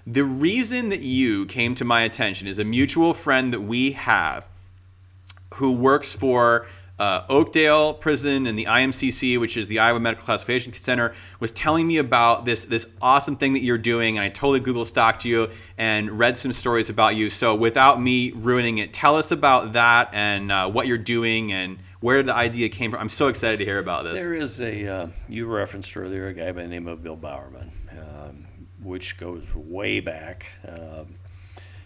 The reason that you came to my attention is a mutual friend that we have who works for Oakdale Prison and the IMCC, which is the Iowa Medical Classification Center, was telling me about this awesome thing that you're doing, and I totally Google stalked you and read some stories about you. So without me ruining it, tell us about that and what you're doing and where the idea came from. I'm so excited to hear about this. There is you referenced earlier, a guy by the name of Bill Bowerman, which goes way back.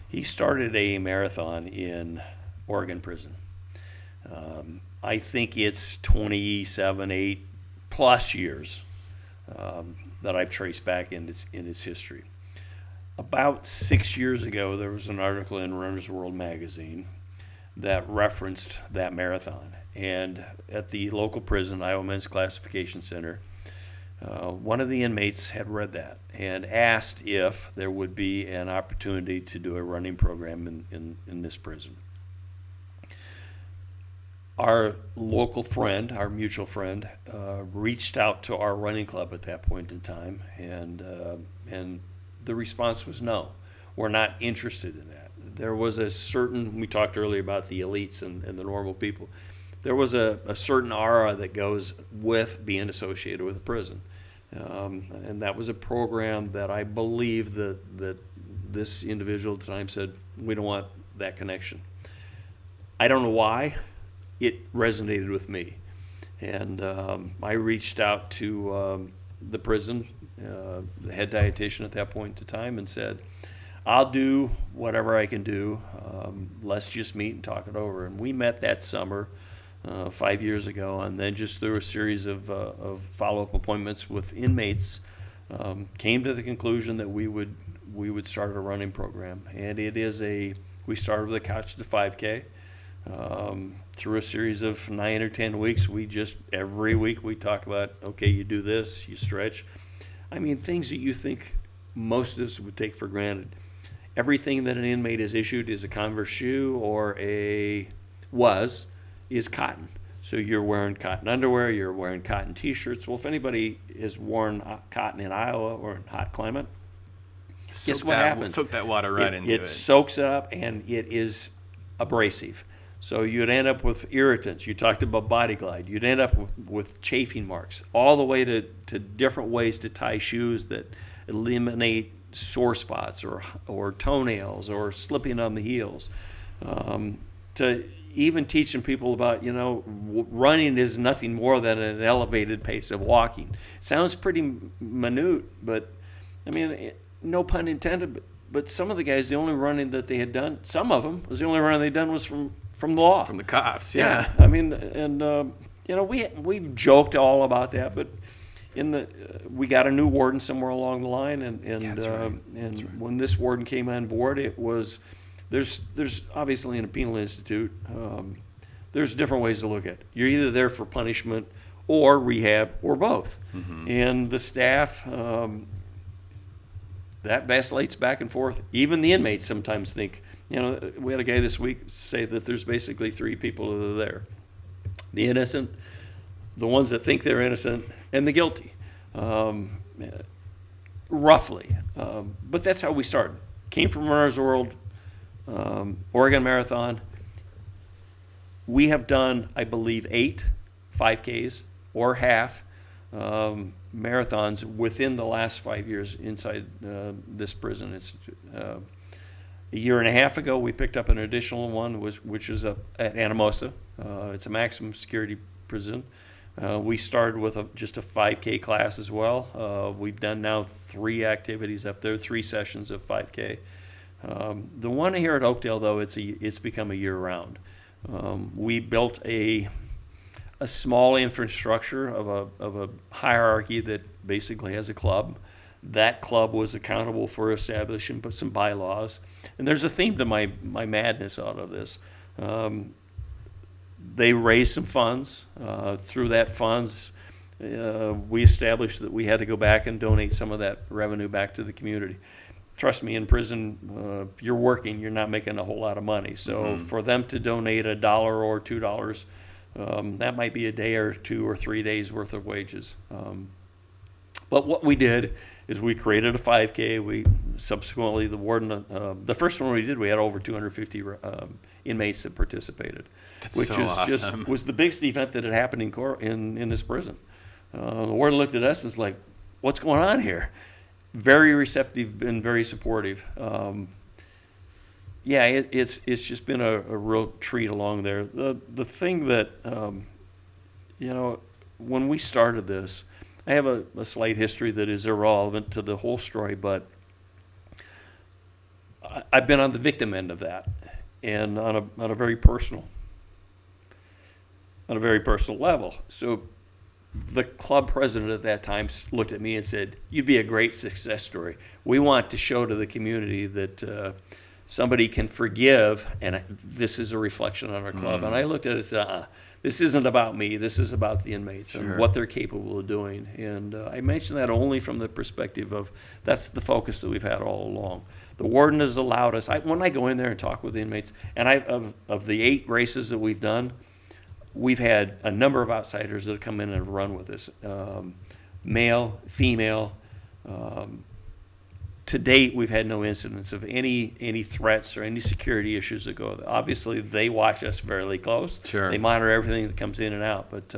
He started a marathon in Oregon prison. I think it's 27, 8 plus years that I've traced back in its history. About 6 years ago, there was an article in Runner's World magazine that referenced that marathon. And at the local prison, Iowa Men's Classification Center, one of the inmates had read that and asked if there would be an opportunity to do a running program in this prison. Our local friend, our mutual friend, reached out to our running club at that point in time, and the response was no. We're not interested in that. There was a certain, we talked earlier about the elites and the normal people. There was a certain aura that goes with being associated with a prison. And that was a program that I believe that this individual at the time said, we don't want that connection. I don't know why. It resonated with me. And I reached out to the prison, the head dietitian at that point in time, and said, I'll do whatever I can do. Let's just meet and talk it over. And we met that summer 5 years ago, and then just through a series of follow-up appointments with inmates, came to the conclusion that we would start a running program. And we started with a Couch to 5K. Through a series of 9 or 10 weeks, every week we talk about, okay, you do this, you stretch. I mean, things that you think most of us would take for granted. Everything that an inmate is issued is a Converse shoe or is cotton. So you're wearing cotton underwear, you're wearing cotton T-shirts. Well, if anybody has worn cotton in Iowa or in hot climate, guess what happens? Soak that water right into it. It soaks it up, and it is abrasive. So you'd end up with irritants. You talked about Body Glide. You'd end up with chafing marks, all the way to different ways to tie shoes that eliminate sore spots or toenails or slipping on the heels. To even teaching people about, running is nothing more than an elevated pace of walking. Sounds pretty minute, but, I mean, no pun intended, but some of the guys, the only running that they had done, some of them, was the only running they'd done was from the law. From the cops, yeah. I mean, and, we joked all about that, but we got a new warden somewhere along the line, and when this warden came on board, it was, there's obviously in a penal institute, there's different ways to look at it. You're either there for punishment or rehab or both. Mm-hmm. And the staff, that vacillates back and forth. Even the inmates sometimes think, we had a guy this week say that there's basically three people that are there. The innocent, the ones that think they're innocent, and the guilty, roughly. But that's how we started. Came from Runner's World, Oregon Marathon. We have done, I believe, 8 5Ks or half marathons within the last 5 years inside this prison institute. A year and a half ago, we picked up an additional one, which is at Anamosa. It's a maximum security prison. We started with just a 5K class as well. We've done now 3 activities up there, 3 sessions of 5K. The one here at Oakdale, though, it's become a year-round. We built a small infrastructure of a hierarchy that basically has a club. That club was accountable for establishing some bylaws. And there's a theme to my madness out of this. They raised some funds. Through that funds, we established that we had to go back and donate some of that revenue back to the community. Trust me, in prison, you're working, you're not making a whole lot of money. So for them to donate $1 or $2, that might be a day or 2 or 3 days worth of wages. But what we did is we created a 5K. We subsequently, the warden, the first one we did, we had over 250 inmates that participated, which so was awesome. was the biggest event that had happened in this prison. The warden looked at us and was like, "What's going on here?" Very receptive and very supportive. It's just been a real treat along there. The thing that when we started this, I have a slight history that is irrelevant to the whole story, but I've been on the victim end of that, and on a very personal level. So the club president at that time looked at me and said, "You'd be a great success story. We want to show to the community that somebody can forgive, and this is a reflection on our club." And I looked at it and said, this isn't about me. This is about the inmates and what they're capable of doing. And I mentioned that only from the perspective of that's the focus that we've had all along. The warden has allowed us, when I go in there and talk with the inmates, and of the 8 races that we've done, we've had a number of outsiders that have come in and have run with us, male, female. To date, we've had no incidents of any threats or any security issues that go. Obviously, they watch us fairly close. Sure. They monitor everything that comes in and out. But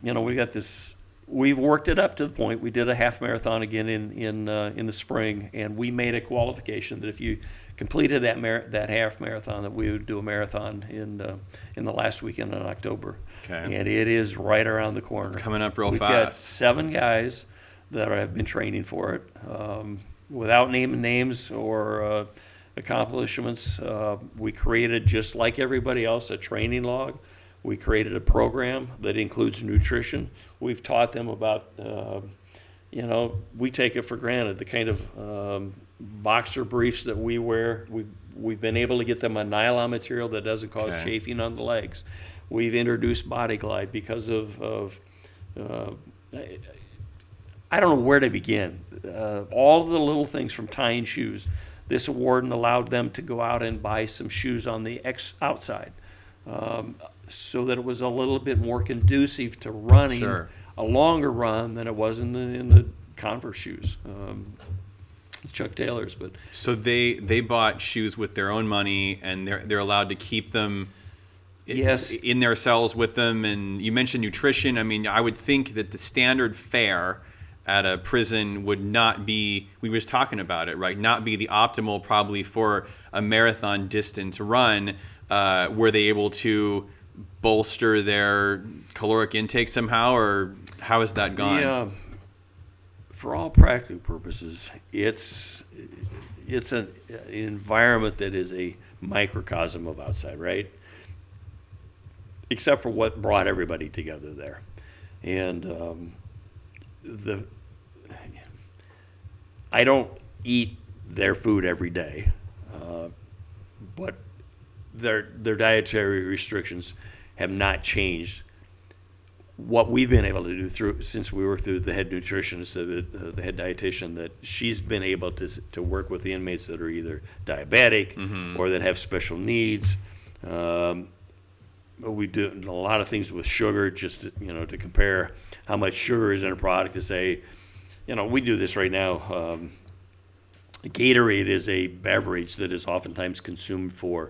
we got this. We've worked it up to the point. We did a half marathon again in the spring, and we made a qualification that if you completed that half marathon, that we would do a marathon in the last weekend in October. Okay. And it is right around the corner. It's coming up real We've fast. got 7 guys that have been training for it. Without naming names or accomplishments, we created, just like everybody else, a training log. We created a program that includes nutrition. We've taught them about, we take it for granted, the kind of boxer briefs that we wear. We've been able to get them a nylon material that doesn't cause chafing on the legs. We've introduced Body Glide because of I don't know where to begin. All the little things from tying shoes. This warden allowed them to go out and buy some shoes on the outside, so that it was a little bit more conducive to running a longer run than it was in the Converse shoes. Chuck Taylor's, but so they bought shoes with their own money, and they're allowed to keep them. Yes. In their cells with them. And you mentioned nutrition. I mean, I would think that the standard fare at a prison would not be, we were just talking about it, right? Not be the optimal probably for a marathon distance run. Were they able to bolster their caloric intake somehow, or how has that gone? Yeah, for all practical purposes, it's an environment that is a microcosm of outside, right? Except for what brought everybody together there. And I don't eat their food every day, but their dietary restrictions have not changed. What we've been able to do since we worked through the head nutritionist, the head dietitian, that she's been able to work with the inmates that are either diabetic or that have special needs. We do a lot of things with sugar, just to compare how much sugar is in a product. To say, we do this right now. Gatorade is a beverage that is oftentimes consumed for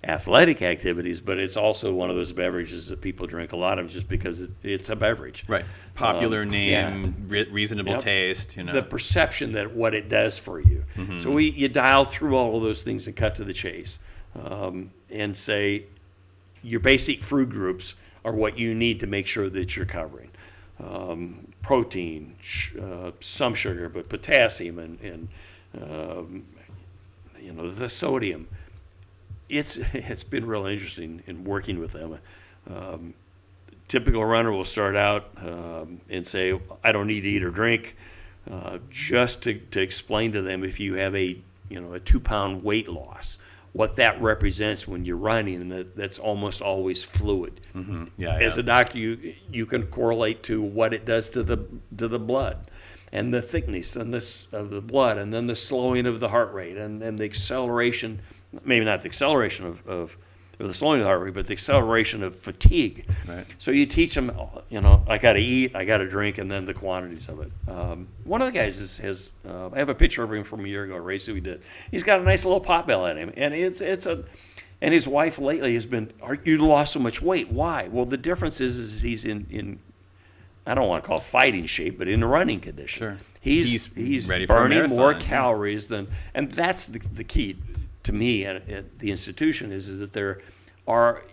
athletic activities, but it's also one of those beverages that people drink a lot of just because it's a beverage. Right. Popular name, reasonable taste. The perception that what it does for you. So you dial through all of those things and cut to the chase, and say your basic food groups are what you need to make sure that you're covering. Protein, some sugar, but potassium and the sodium. It's been real interesting in working with them. Typical runner will start out and say, I don't need to eat or drink, just to explain to them, if you have a 2-pound weight loss, what that represents when you're running, and that's almost always fluid. As a doctor, you can correlate to what it does to the blood and the thickness and of the blood, and then the slowing of the heart rate and the acceleration, maybe not the acceleration of or the slowing of the heart rate, but the acceleration of fatigue. Right. So you teach them, I got to eat, I got to drink, and then the quantities of it. One of the guys I have a picture of him from a year ago, a race that we did. He's got a nice little pot belly at him, and and his wife lately has been, you lost so much weight. Why? Well, the difference is he's in I don't want to call it fighting shape, but in a running condition. Sure. He's ready for a burning more marathon, calories than, and that's the key to me at the institution is that there are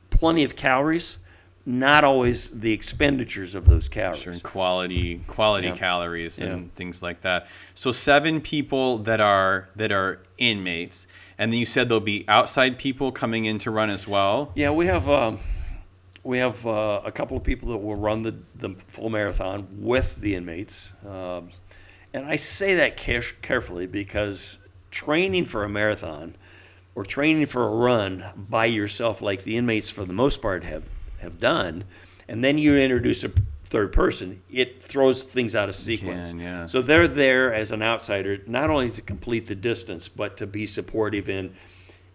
plenty of calories, not always the expenditures of those calories. Sure, and quality Yeah. calories and Yeah. things like that. So 7 people that are inmates, and then you said there'll be outside people coming in to run as well. Yeah, we have a couple of people that will run the full marathon with the inmates, and I say that carefully because training for a marathon or training for a run by yourself, like the inmates for the most part have done, and then you introduce a third person, it throws things out of sequence. Yeah. So they're there as an outsider, not only to complete the distance, but to be supportive in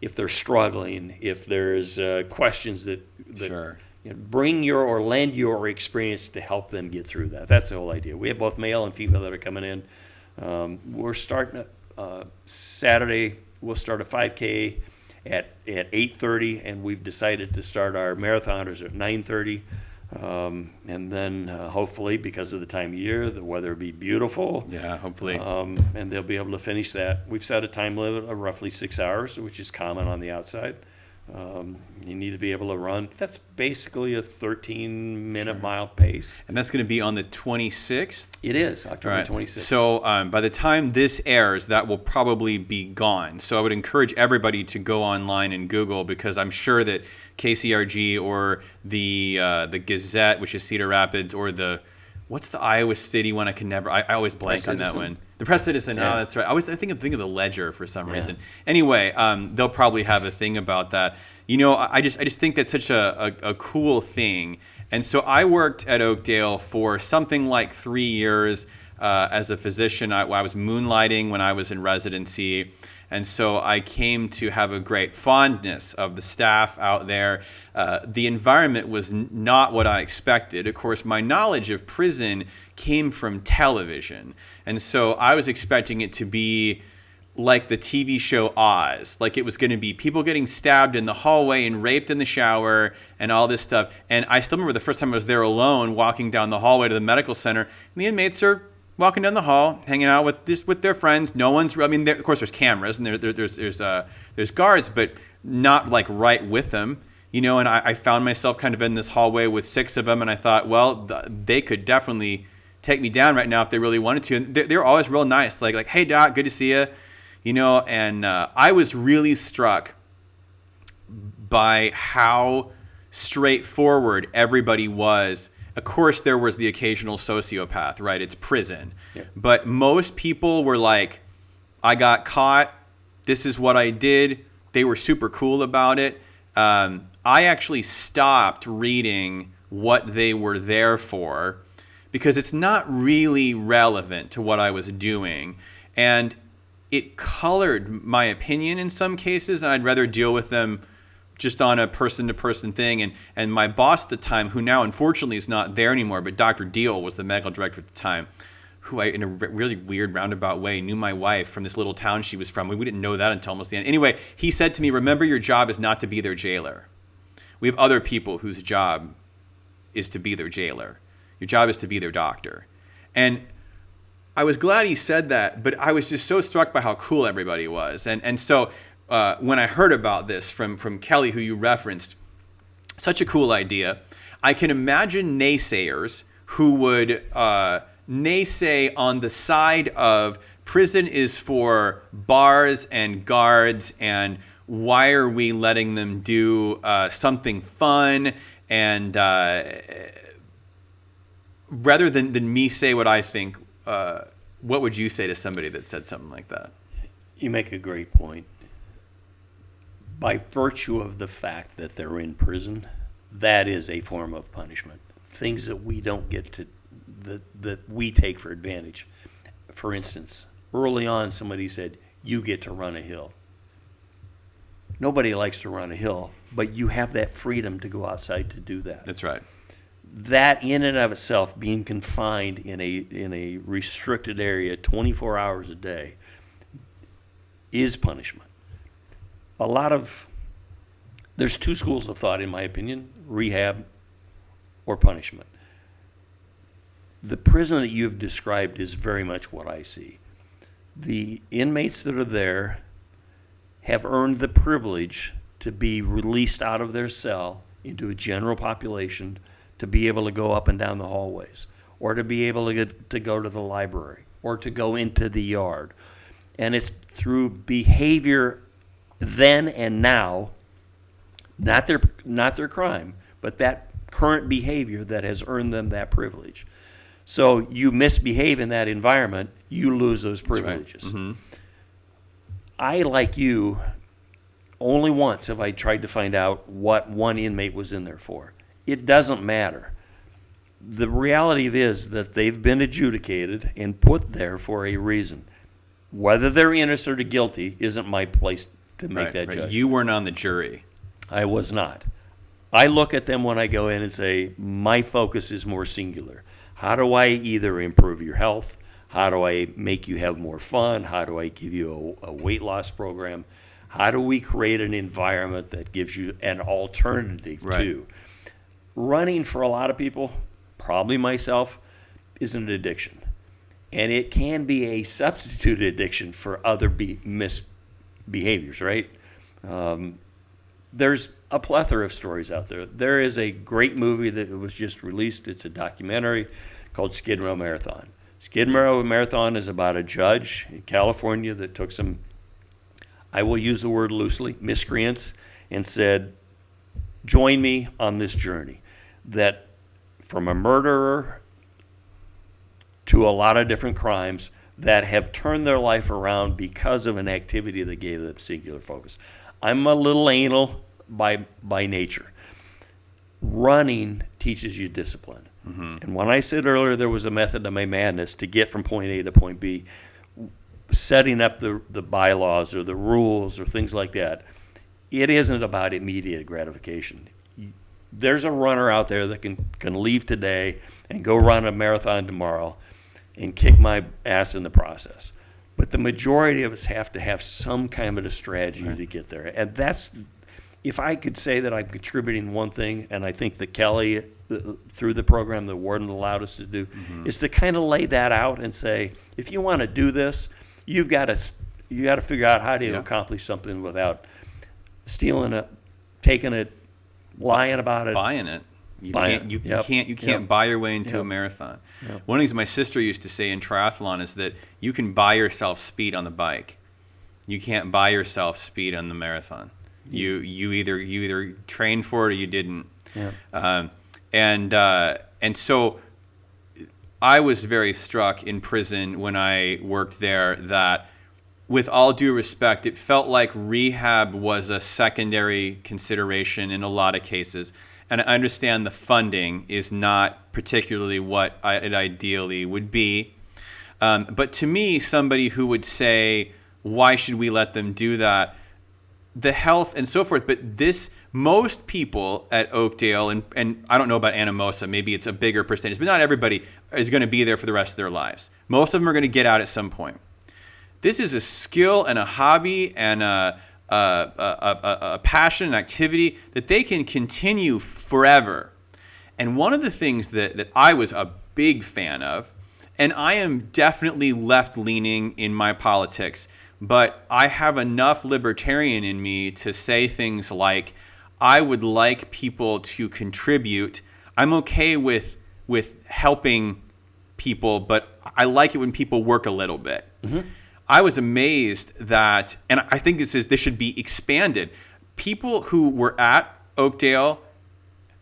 if they're struggling, if there's questions that Sure. bring or lend your experience to help them get through that. That's the whole idea. We have both male and female that are coming in. We're starting Saturday. We'll start a 5K at 8:30, and we've decided to start our marathoners at 9:30. And then hopefully, because of the time of year, the weather will be beautiful. Yeah, hopefully. And they'll be able to finish that. We've set a time limit of roughly 6 hours, which is common on the outside. You need to be able to run. That's basically a 13-minute mile pace. And that's going to be on the 26th. It is, October Right. 26th. So by the time this airs, that will probably be gone. So I would encourage everybody to go online and Google, because I'm sure that KCRG or the Gazette, which is Cedar Rapids, or what's the Iowa City one? I always blank on that one. The Press Citizen. Yeah. Oh, that's right. I think of the Ledger for some reason. Anyway, they'll probably have a thing about that. I just think that's such a cool thing. And so I worked at Oakdale for something like 3 years as a physician. I was moonlighting when I was in residency. And so I came to have a great fondness of the staff out there. The environment was not what I expected. Of course, my knowledge of prison came from television. And so I was expecting it to be like the TV show Oz. Like it was going to be people getting stabbed in the hallway and raped in the shower and all this stuff. And I still remember the first time I was there alone, walking down the hallway to the medical center, and the inmates are walking down the hall, hanging out with their friends. No one's. I mean, of course, there's cameras and there's guards, but not like right with them. And I found myself kind of in this hallway with 6 of them, and I thought, well, they could definitely take me down right now if they really wanted to. And they're always real nice, like, hey Doc, good to see you. And I was really struck by how straightforward everybody was. Of course, there was the occasional sociopath, right? It's prison. Yeah. But most people were like, I got caught. This is what I did. They were super cool about it. I actually stopped reading what they were there for because it's not really relevant to what I was doing. And it colored my opinion in some cases, and I'd rather deal with them just on a person-to-person thing. And my boss at the time, who now unfortunately is not there anymore, but Dr. Deal was the medical director at the time, who in a really weird roundabout way knew my wife from this little town she was from. We didn't know that until almost the end. Anyway, he said to me, remember, your job is not to be their jailer. We have other people whose job is to be their jailer. Your job is to be their doctor. And I was glad he said that, but I was just so struck by how cool everybody was. And so when I heard about this from Kelly, who you referenced, such a cool idea. I can imagine naysayers who would naysay on the side of prison is for bars and guards, and why are we letting them do something fun? And rather than me say what I think, what would you say to somebody that said something like that? You make a great point. By virtue of the fact that they're in prison, that is a form of punishment. Things that we don't get to, that we take for advantage. For instance, early on somebody said, you get to run a hill. Nobody likes to run a hill, but you have that freedom to go outside to do that. That's right. That in and of itself, being confined in a restricted area 24 hours a day, is punishment. There's two schools of thought, in my opinion: rehab or punishment. The prison that you've described is very much what I see. The inmates that are there have earned the privilege to be released out of their cell into a general population, to be able to go up and down the hallways, or to be able to go to the library, or to go into the yard. And it's through behavior then and now, not their crime, but that current behavior that has earned them that privilege. So you misbehave in that environment, you lose those privileges. Right. Mm-hmm. I, like you, only once have I tried to find out what one inmate was in there for. It doesn't matter. The reality is that they've been adjudicated and put there for a reason. Whether they're innocent or guilty isn't my place to make that judgment. You weren't on the jury. I was not. I look at them when I go in and say, my focus is more singular. How do I either improve your health? How do I make you have more fun? How do I give you a weight loss program? How do we create an environment that gives you an alternative to? Running, for a lot of people, probably myself, is an addiction. And it can be a substitute addiction for other misbehaviors, right? There's a plethora of stories out there. There is a great movie that was just released. It's a documentary called Skid Row Marathon. Skid Row Marathon is about a judge in California that took some, I will use the word loosely, miscreants, and said, join me on this journey. That from a murderer to a lot of different crimes that have turned their life around because of an activity that gave them singular focus. I'm a little anal by nature. Running teaches you discipline. Mm-hmm. And when I said earlier there was a method to my madness to get from point A to point B, setting up the bylaws or the rules or things like that, it isn't about immediate gratification. There's a runner out there that can leave today and go run a marathon tomorrow and kick my ass in the process. But the majority of us have to have some kind of a strategy to get there. And that's, if I could say that I'm contributing one thing, and I think that Kelly, through the program the warden allowed us to do, is to kind of lay that out and say, if you want to do this, you got to figure out how to accomplish something without stealing it, taking it, lying about it, buying it. You can't buy your way into a marathon. Yep. One of the things my sister used to say in triathlon is that you can buy yourself speed on the bike. You can't buy yourself speed on the marathon. You either trained for it or you didn't. Yeah. And so I was very struck in prison when I worked there that, with all due respect, it felt like rehab was a secondary consideration in a lot of cases. And I understand the funding is not particularly what it ideally would be. But to me, somebody who would say, why should we let them do that? The health and so forth. But most people at Oakdale, and I don't know about Anamosa, maybe it's a bigger percentage, but not everybody is going to be there for the rest of their lives. Most of them are going to get out at some point. This is a skill and a hobby and a passion and activity that they can continue forever. And one of the things that I was a big fan of, and I am definitely left-leaning in my politics, but I have enough libertarian in me to say things like, I would like people to contribute. I'm okay with helping people, but I like it when people work a little bit. Mm-hmm. I was amazed that, and I think this should be expanded. People who were at Oakdale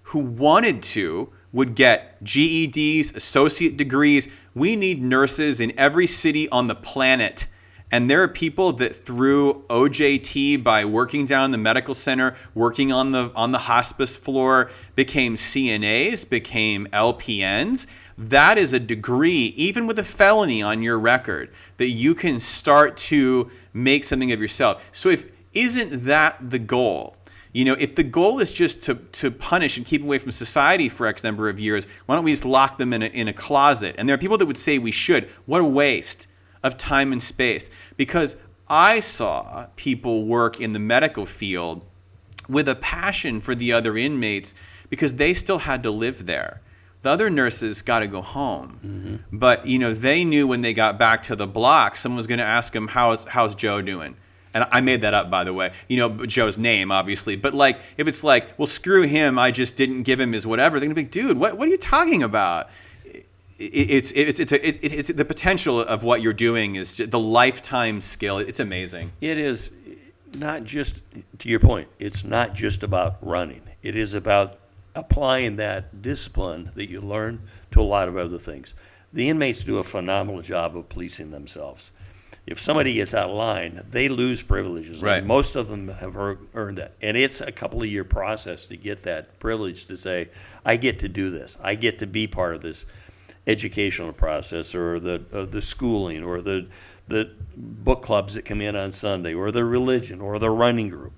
who wanted to would get GEDs, associate degrees. We need nurses in every city on the planet. And there are people that through OJT, by working down the medical center, working on the hospice floor, became CNAs, became LPNs. That is a degree, even with a felony on your record, that you can start to make something of yourself. So isn't that the goal? You know, if the goal is just to punish and keep them away from society for X number of years, why don't we just lock them in a closet? And there are people that would say we should. What a waste of time and space. Because I saw people work in the medical field with a passion for the other inmates because they still had to live there. The other nurses got to go home. But, you know, they knew when they got back to the block, someone was going to ask them, how's Joe doing? And I made that up, by the way, you know, Joe's name, obviously. But like, if it's like, well, screw him, I just didn't give him his whatever, they're gonna be like, dude, what are you talking about? It's the potential of what you're doing is just the lifetime skill. It's amazing. It is not just, to your point, it's not just about running. It is about applying that discipline that you learn to a lot of other things. The inmates do a phenomenal job of policing themselves. If somebody gets out of line, they lose privileges. Right. And most of them have earned that. And it's a couple of year process to get that privilege to say, I get to do this. I get to be part of this educational process, or the schooling, or the book clubs that come in on Sunday, or the religion, or the running group.